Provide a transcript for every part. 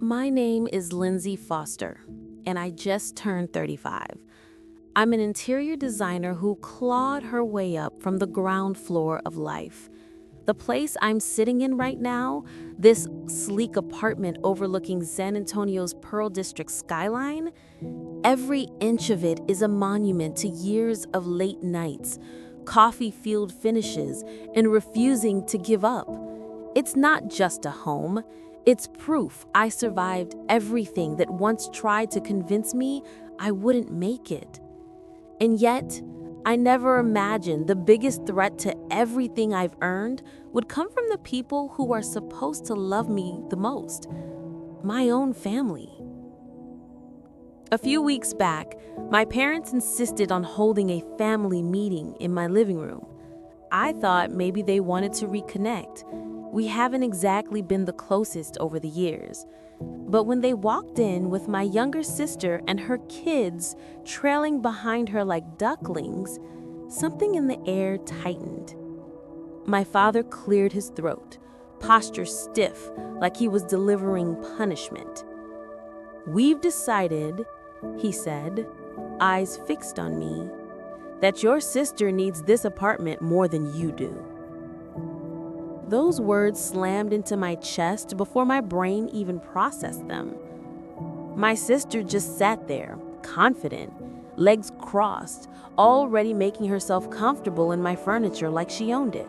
My name is Lindsay Foster, and I just turned 35. I'm an interior designer who clawed her way up from the ground floor of life. The place I'm sitting in right now, this sleek apartment overlooking San Antonio's Pearl District skyline, every inch of it is a monument to years of late nights, coffee-fueled finishes, and refusing to give up. It's not just a home, it's proof I survived everything that once tried to convince me I wouldn't make it. And yet, I never imagined the biggest threat to everything I've earned would come from the people who are supposed to love me the most, my own family. A few weeks back, my parents insisted on holding a family meeting in my living room. I thought maybe they wanted to reconnect. We haven't exactly been the closest over the years. But when they walked in with my younger sister and her kids trailing behind her like ducklings, something in the air tightened. My father cleared his throat, posture stiff like he was delivering punishment. "We've decided," he said, eyes fixed on me, "that your sister needs this apartment more than you do." Those words slammed into my chest before my brain even processed them. My sister just sat there, confident, legs crossed, already making herself comfortable in my furniture like she owned it.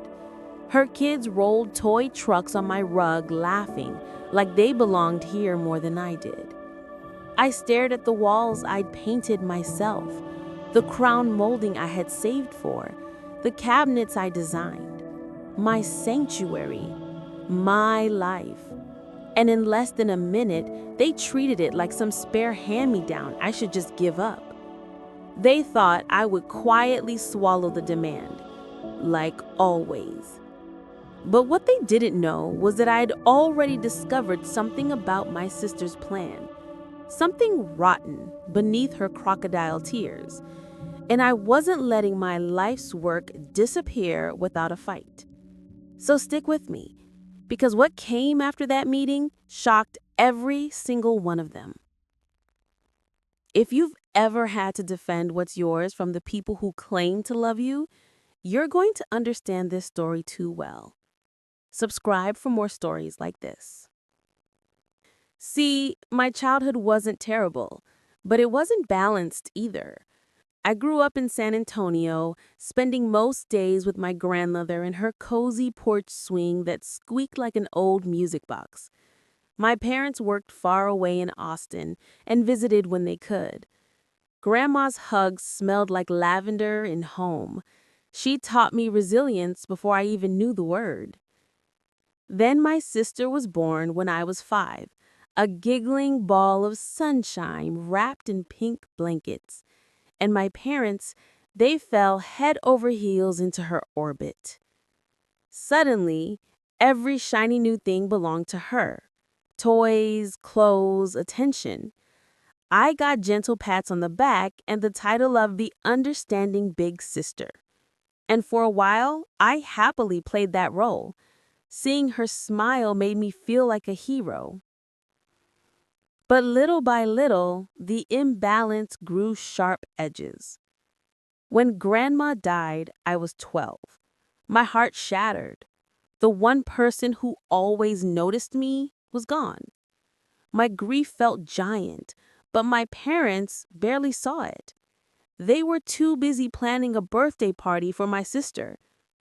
Her kids rolled toy trucks on my rug, laughing, like they belonged here more than I did. I stared at the walls I'd painted myself, the crown molding I had saved for, the cabinets I designed. My sanctuary, my life. And in less than a minute, they treated it like some spare hand-me-down I should just give up. They thought I would quietly swallow the demand, like always. But what they didn't know was that I'd already discovered something about my sister's plan, something rotten beneath her crocodile tears, and I wasn't letting my life's work disappear without a fight. So stick with me, because what came after that meeting shocked every single one of them. If you've ever had to defend what's yours from the people who claim to love you, you're going to understand this story too well. Subscribe for more stories like this. See, my childhood wasn't terrible, but it wasn't balanced either. I grew up in San Antonio, spending most days with my grandmother in her cozy porch swing that squeaked like an old music box. My parents worked far away in Austin and visited when they could. Grandma's hugs smelled like lavender in home. She taught me resilience before I even knew the word. Then my sister was born when I was 5, a giggling ball of sunshine wrapped in pink blankets. And my parents, they fell head over heels into her orbit. Suddenly, every shiny new thing belonged to her. Toys, clothes, attention. I got gentle pats on the back and the title of the understanding big sister. And for a while, I happily played that role. Seeing her smile made me feel like a hero. But little by little, the imbalance grew sharp edges. When Grandma died, I was 12. My heart shattered. The one person who always noticed me was gone. My grief felt giant, but my parents barely saw it. They were too busy planning a birthday party for my sister,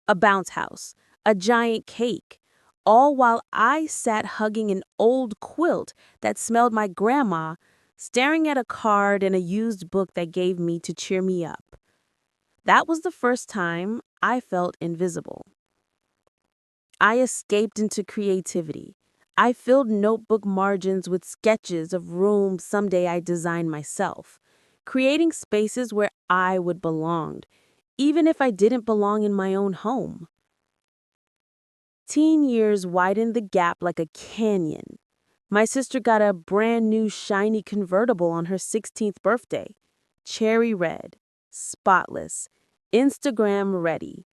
a bounce house, a giant cake, all while I sat hugging an old quilt that smelled my grandma, staring at a card and a used book that gave me to cheer me up. That was the first time I felt invisible. I escaped into creativity. I filled notebook margins with sketches of rooms someday I'd design myself, creating spaces where I would belong, even if I didn't belong in my own home. Teen years widened the gap like a canyon. My sister got a brand new shiny convertible on her 16th birthday, cherry red, spotless, Instagram ready.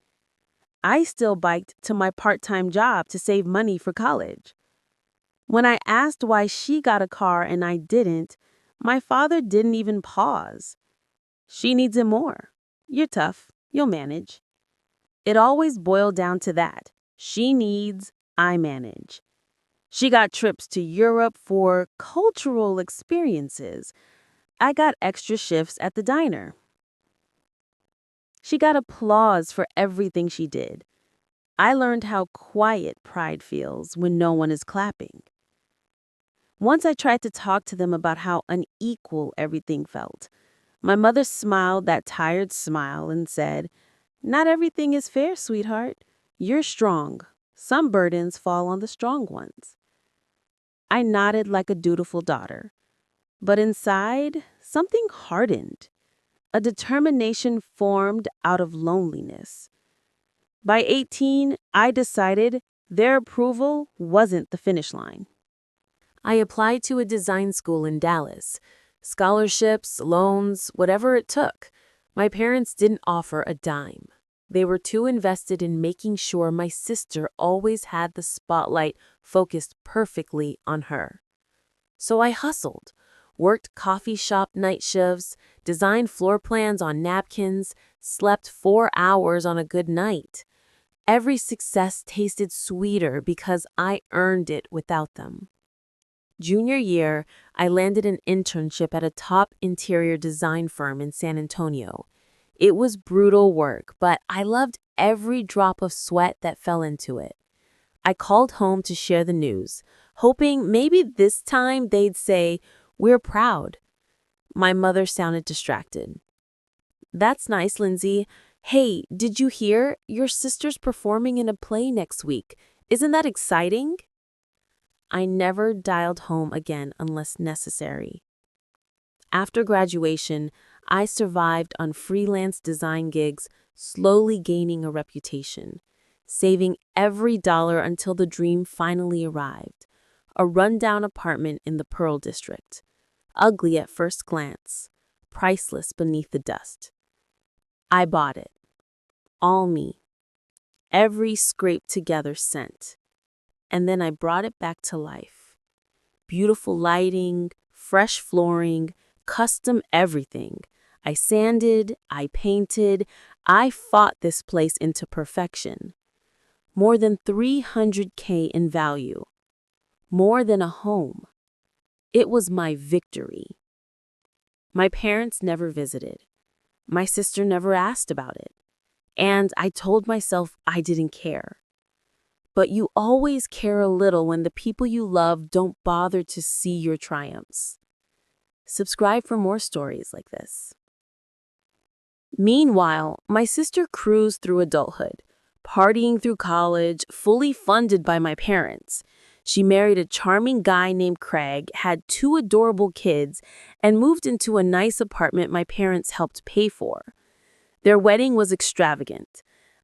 I still biked to my part-time job to save money for college. When I asked why she got a car and I didn't, my father didn't even pause. She needs it more. You're tough. You'll manage. It always boiled down to that. She needs, I manage. She got trips to Europe for cultural experiences. I got extra shifts at the diner. She got applause for everything she did. I learned how quiet pride feels when no one is clapping. Once I tried to talk to them about how unequal everything felt. My mother smiled that tired smile and said, "Not everything is fair, sweetheart. You're strong. Some burdens fall on the strong ones." I nodded like a dutiful daughter. But inside, something hardened. A determination formed out of loneliness. By 18, I decided their approval wasn't the finish line. I applied to a design school in Dallas. Scholarships, loans, whatever it took. My parents didn't offer a dime. They were too invested in making sure my sister always had the spotlight focused perfectly on her. So I hustled, worked coffee shop night shifts, designed floor plans on napkins, slept 4 hours on a good night. Every success tasted sweeter because I earned it without them. Junior year, I landed an internship at a top interior design firm in San Antonio. It was brutal work, but I loved every drop of sweat that fell into it. I called home to share the news, hoping maybe this time they'd say, "We're proud." My mother sounded distracted. "That's nice, Lindsay. Hey, did you hear? Your sister's performing in a play next week. Isn't that exciting?" I never dialed home again unless necessary. After graduation, I survived on freelance design gigs, slowly gaining a reputation, saving every dollar until the dream finally arrived. A rundown apartment in the Pearl District. Ugly at first glance, priceless beneath the dust. I bought it. All me. Every scraped together cent. And then I brought it back to life. Beautiful lighting, fresh flooring, custom everything. I sanded, I painted, I fought this place into perfection. More than $300K in value. More than a home. It was my victory. My parents never visited. My sister never asked about it. And I told myself I didn't care. But you always care a little when the people you love don't bother to see your triumphs. Subscribe for more stories like this. Meanwhile, my sister cruised through adulthood, partying through college, fully funded by my parents. She married a charming guy named Craig, had 2 adorable kids, and moved into a nice apartment my parents helped pay for. Their wedding was extravagant.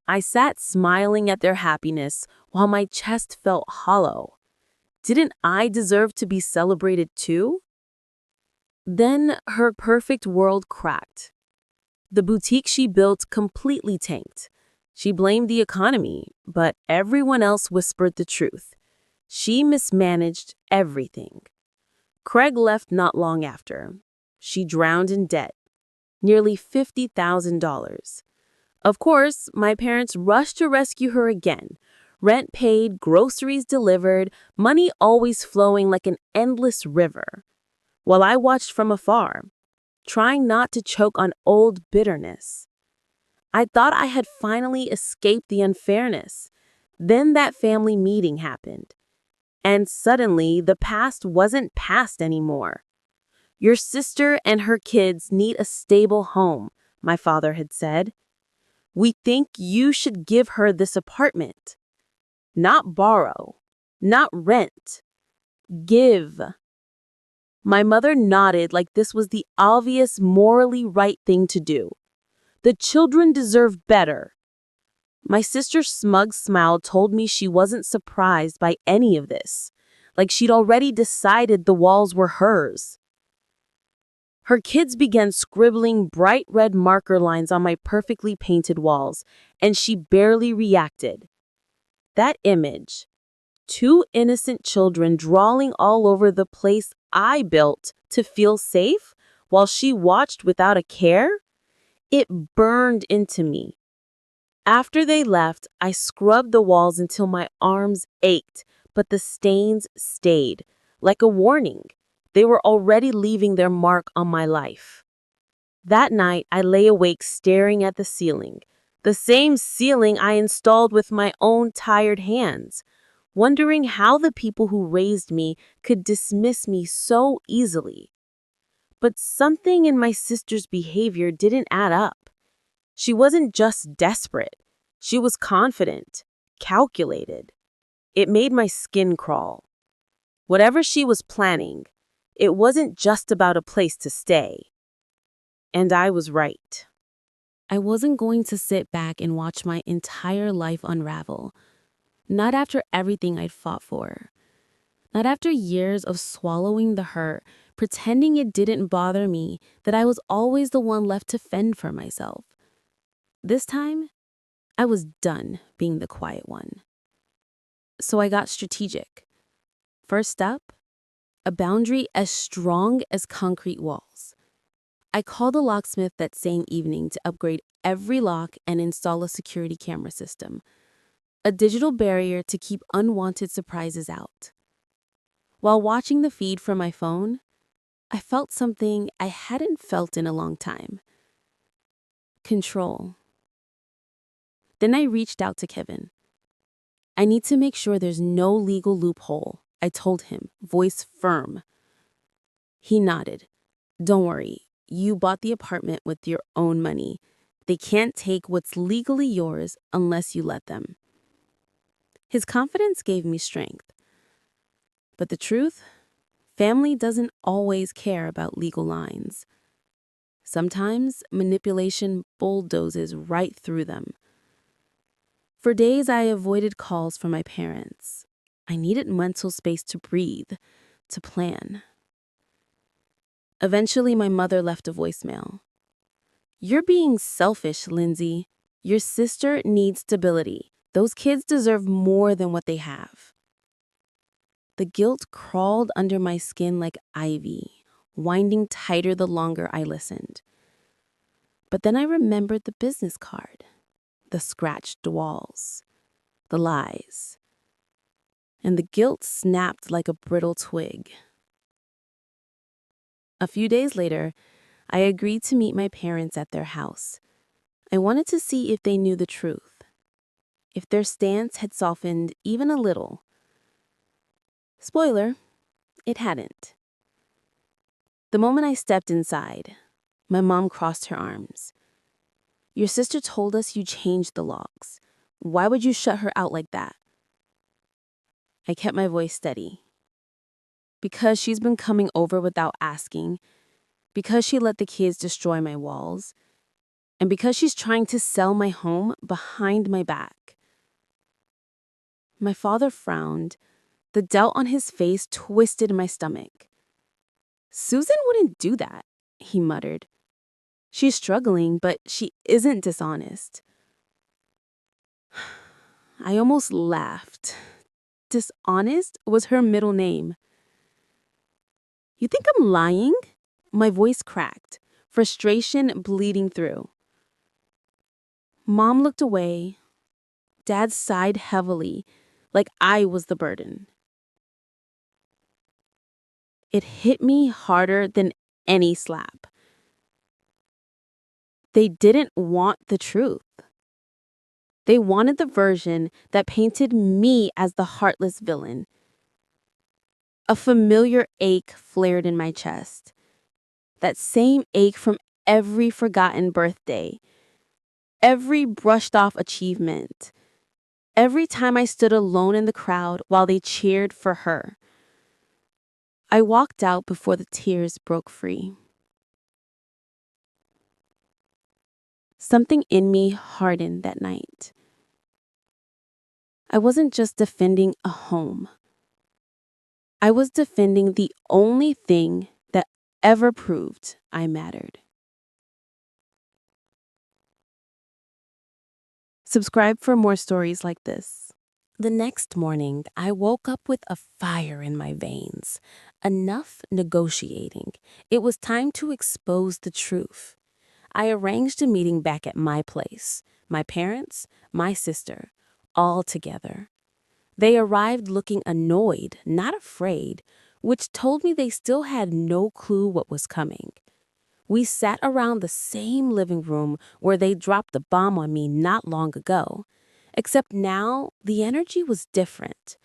I sat smiling at their happiness while my chest felt hollow. Didn't I deserve to be celebrated too? Then her perfect world cracked. The boutique she built completely tanked. She blamed the economy, but everyone else whispered the truth. She mismanaged everything. Craig left not long after. She drowned in debt, nearly $50,000. Of course, my parents rushed to rescue her again. Rent paid, groceries delivered, money always flowing like an endless river. While I watched from afar, trying not to choke on old bitterness. I thought I had finally escaped the unfairness. Then that family meeting happened. And suddenly, the past wasn't past anymore. "Your sister and her kids need a stable home," my father had said. "We think you should give her this apartment. Not borrow, not rent. Give." My mother nodded like this was the obvious, morally right thing to do. The children deserve better. My sister's smug smile told me she wasn't surprised by any of this, like she'd already decided the walls were hers. Her kids began scribbling bright red marker lines on my perfectly painted walls, and she barely reacted. That image, 2 innocent children drawing all over the place I built to feel safe while she watched without a care? It burned into me. After they left, I scrubbed the walls until my arms ached, but the stains stayed, like a warning. They were already leaving their mark on my life. That night, I lay awake staring at the ceiling, the same ceiling I installed with my own tired hands, wondering how the people who raised me could dismiss me so easily. But something in my sister's behavior didn't add up. She wasn't just desperate. She was confident, calculated. It made my skin crawl. Whatever she was planning, it wasn't just about a place to stay. And I was right. I wasn't going to sit back and watch my entire life unravel. Not after everything I'd fought for. Not after years of swallowing the hurt, pretending it didn't bother me, that I was always the one left to fend for myself. This time, I was done being the quiet one. So I got strategic. First up, a boundary as strong as concrete walls. I called a locksmith that same evening to upgrade every lock and install a security camera system, a digital barrier to keep unwanted surprises out. While watching the feed from my phone, I felt something I hadn't felt in a long time. Control. Then I reached out to Kevin. I need to make sure there's no legal loophole, I told him, voice firm. He nodded. Don't worry, you bought the apartment with your own money. They can't take what's legally yours unless you let them. His confidence gave me strength. But the truth? Family doesn't always care about legal lines. Sometimes manipulation bulldozes right through them. For days, I avoided calls from my parents. I needed mental space to breathe, to plan. Eventually, my mother left a voicemail. You're being selfish, Lindsay. Your sister needs stability. Those kids deserve more than what they have. The guilt crawled under my skin like ivy, winding tighter the longer I listened. But then I remembered the business card, the scratched walls, the lies. And the guilt snapped like a brittle twig. A few days later, I agreed to meet my parents at their house. I wanted to see if they knew the truth, if their stance had softened even a little. Spoiler, it hadn't. The moment I stepped inside, my mom crossed her arms. Your sister told us you changed the locks. Why would you shut her out like that? I kept my voice steady. Because she's been coming over without asking, because she let the kids destroy my walls, and because she's trying to sell my home behind my back. My father frowned. The doubt on his face twisted my stomach. Susan wouldn't do that, he muttered. She's struggling, but she isn't dishonest. I almost laughed. Dishonest was her middle name. You think I'm lying? My voice cracked, frustration bleeding through. Mom looked away. Dad sighed heavily, like I was the burden. It hit me harder than any slap. They didn't want the truth. They wanted the version that painted me as the heartless villain. A familiar ache flared in my chest. That same ache from every forgotten birthday, every brushed off achievement, every time I stood alone in the crowd while they cheered for her. I walked out before the tears broke free. Something in me hardened that night. I wasn't just defending a home. I was defending the only thing that ever proved I mattered. Subscribe for more stories like this. The next morning, I woke up with a fire in my veins. Enough negotiating. It was time to expose the truth. I arranged a meeting back at my place. My parents, my sister, all together. They arrived looking annoyed, not afraid, which told me they still had no clue what was coming. We sat around the same living room where they dropped the bomb on me not long ago. Except now, the energy was different.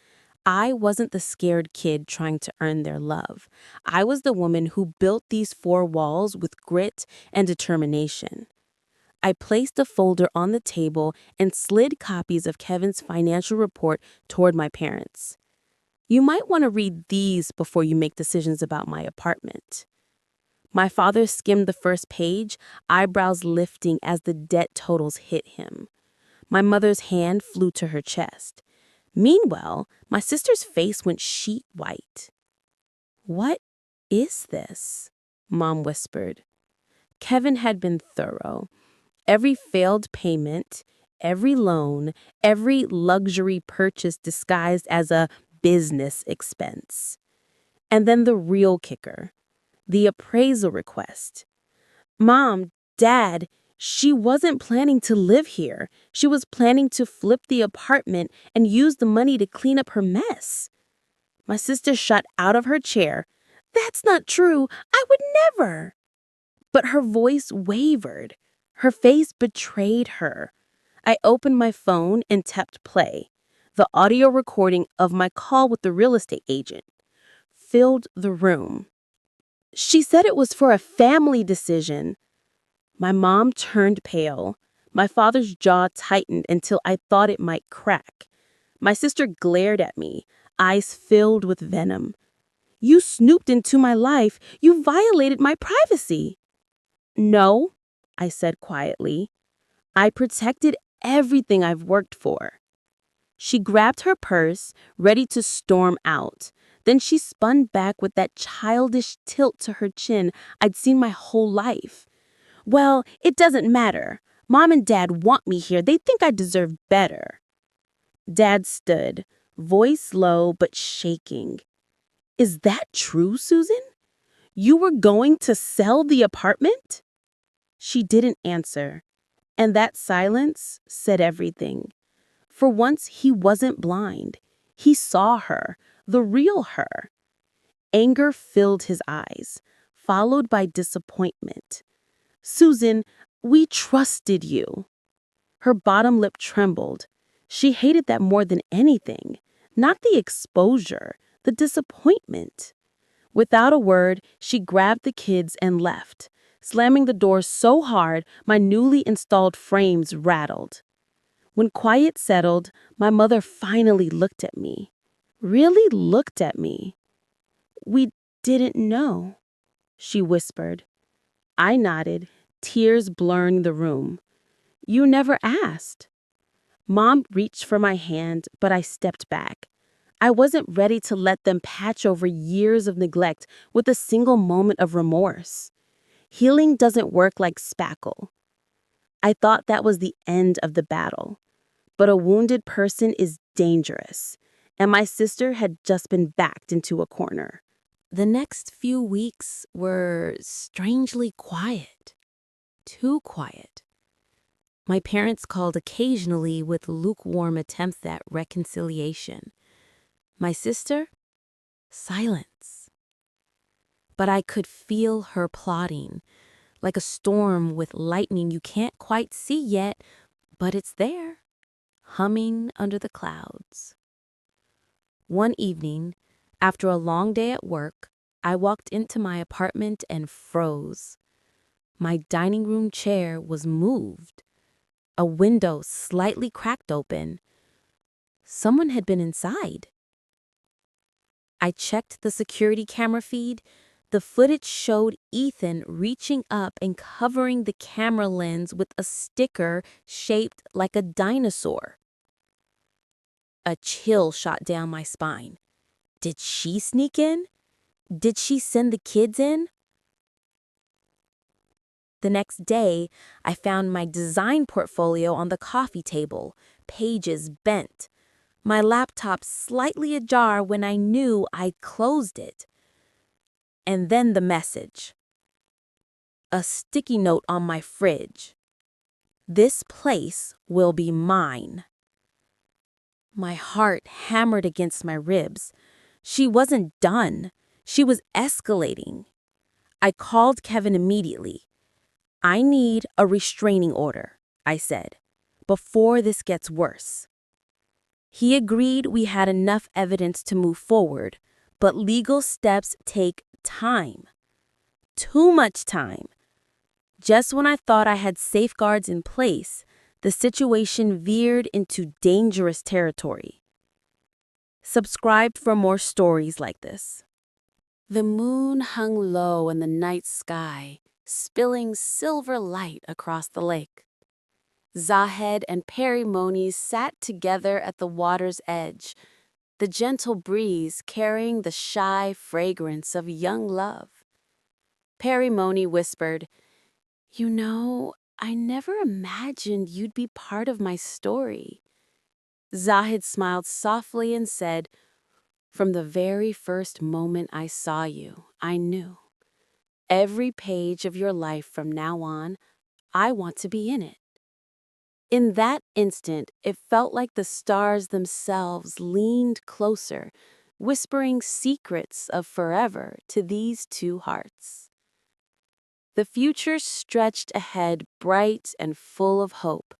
I wasn't the scared kid trying to earn their love. I was the woman who built these four walls with grit and determination. I placed a folder on the table and slid copies of Kevin's financial report toward my parents. You might want to read these before you make decisions about my apartment. My father skimmed the first page, eyebrows lifting as the debt totals hit him. My mother's hand flew to her chest. Meanwhile, my sister's face went sheet white. "What is this?" Mom whispered. Kevin had been thorough. Every failed payment, every loan, every luxury purchase disguised as a business expense. And then the real kicker, the appraisal request. "Mom, Dad, she wasn't planning to live here. She was planning to flip the apartment and use the money to clean up her mess." My sister shot out of her chair. "That's not true. I would never." But her voice wavered. Her face betrayed her. I opened my phone and tapped play. The audio recording of my call with the real estate agent filled the room. "She said it was for a family decision." My mom turned pale. My father's jaw tightened until I thought it might crack. My sister glared at me, eyes filled with venom. "You snooped into my life. You violated my privacy." "No," I said quietly. "I protected everything I've worked for." She grabbed her purse, ready to storm out. Then she spun back with that childish tilt to her chin I'd seen my whole life. "Well, it doesn't matter. Mom and Dad want me here. They think I deserve better." Dad stood, voice low but shaking. "Is that true, Susan? You were going to sell the apartment?" She didn't answer, and that silence said everything. For once, he wasn't blind. He saw her, the real her. Anger filled his eyes, followed by disappointment. "Susan, we trusted you." Her bottom lip trembled. She hated that more than anything. Not the exposure, the disappointment. Without a word, she grabbed the kids and left, slamming the door so hard my newly installed frames rattled. When quiet settled, my mother finally looked at me. Really looked at me. "We didn't know," she whispered. I nodded, tears blurring the room. "You never asked." Mom reached for my hand, but I stepped back. I wasn't ready to let them patch over years of neglect with a single moment of remorse. Healing doesn't work like spackle. I thought that was the end of the battle. But a wounded person is dangerous, and my sister had just been backed into a corner. The next few weeks were strangely quiet. Too quiet. My parents called occasionally with lukewarm attempts at reconciliation. My sister? Silence. But I could feel her plotting, like a storm with lightning you can't quite see yet, but it's there, humming under the clouds. One evening, after a long day at work, I walked into my apartment and froze. My dining room chair was moved. A window slightly cracked open. Someone had been inside. I checked the security camera feed. The footage showed Ethan reaching up and covering the camera lens with a sticker shaped like a dinosaur. A chill shot down my spine. Did she sneak in? Did she send the kids in? The next day, I found my design portfolio on the coffee table, pages bent. my laptop slightly ajar when I knew I'd closed it. And then the message. A sticky note on my fridge. This place will be mine. My heart hammered against my ribs. She wasn't done. She was escalating. I called Kevin immediately. I need a restraining order, I said, before this gets worse. He agreed we had enough evidence to move forward, but legal steps take time. Too much time. Just when I thought I had safeguards in place, the situation veered into dangerous territory. Subscribe for more stories like this. The moon hung low in the night sky, spilling silver light across the lake. Zahed and Perimonies sat together at the water's edge, the gentle breeze carrying the shy fragrance of young love. Perimoni whispered, "You know, I never imagined you'd be part of my story." Zahed smiled softly and said, "From the very first moment I saw you, I knew. Every page of your life from now on, I want to be in it." In that instant, it felt like the stars themselves leaned closer, whispering secrets of forever to these two hearts. The future stretched ahead, bright and full of hope.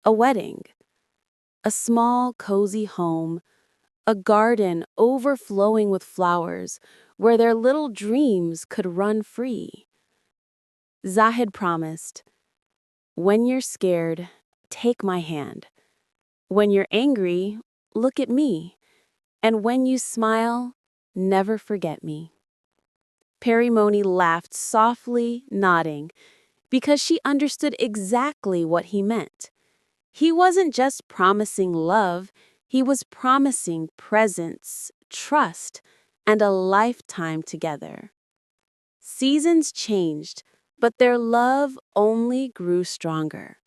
A wedding, a small, cozy home, a garden overflowing with flowers where their little dreams could run free. Zahed promised, "When you're scared, take my hand. When you're angry, look at me. And when you smile, never forget me." Perimoni laughed softly, nodding, because she understood exactly what he meant. He wasn't just promising love, he was promising presence, trust, and a lifetime together. Seasons changed, but their love only grew stronger.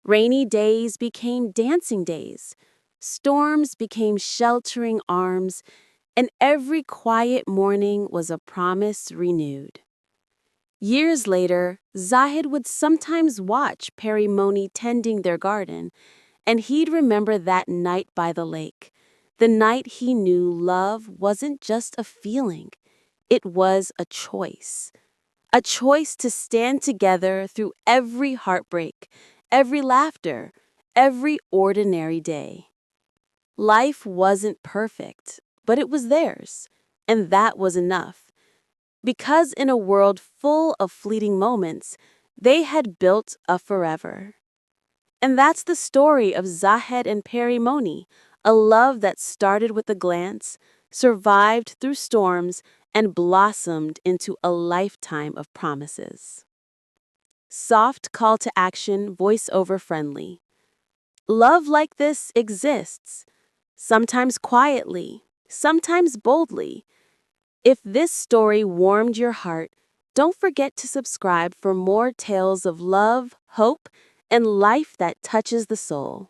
Rainy days became dancing days. Storms became sheltering arms, and every quiet morning was a promise renewed. Years later, Zahed would sometimes watch Perimoni tending their garden, and he'd remember that night by the lake, the night he knew love wasn't just a feeling, it was a choice. A choice to stand together through every heartbreak, every laughter, every ordinary day. Life wasn't perfect, but it was theirs, and that was enough. Because in a world full of fleeting moments, they had built a forever. And that's the story of Zahed and Perimoni, a love that started with a glance, survived through storms, and blossomed into a lifetime of promises. Soft call to action, voiceover friendly. Love like this exists, sometimes quietly, sometimes boldly. If this story warmed your heart, don't forget to subscribe for more tales of love, hope, and life that touches the soul.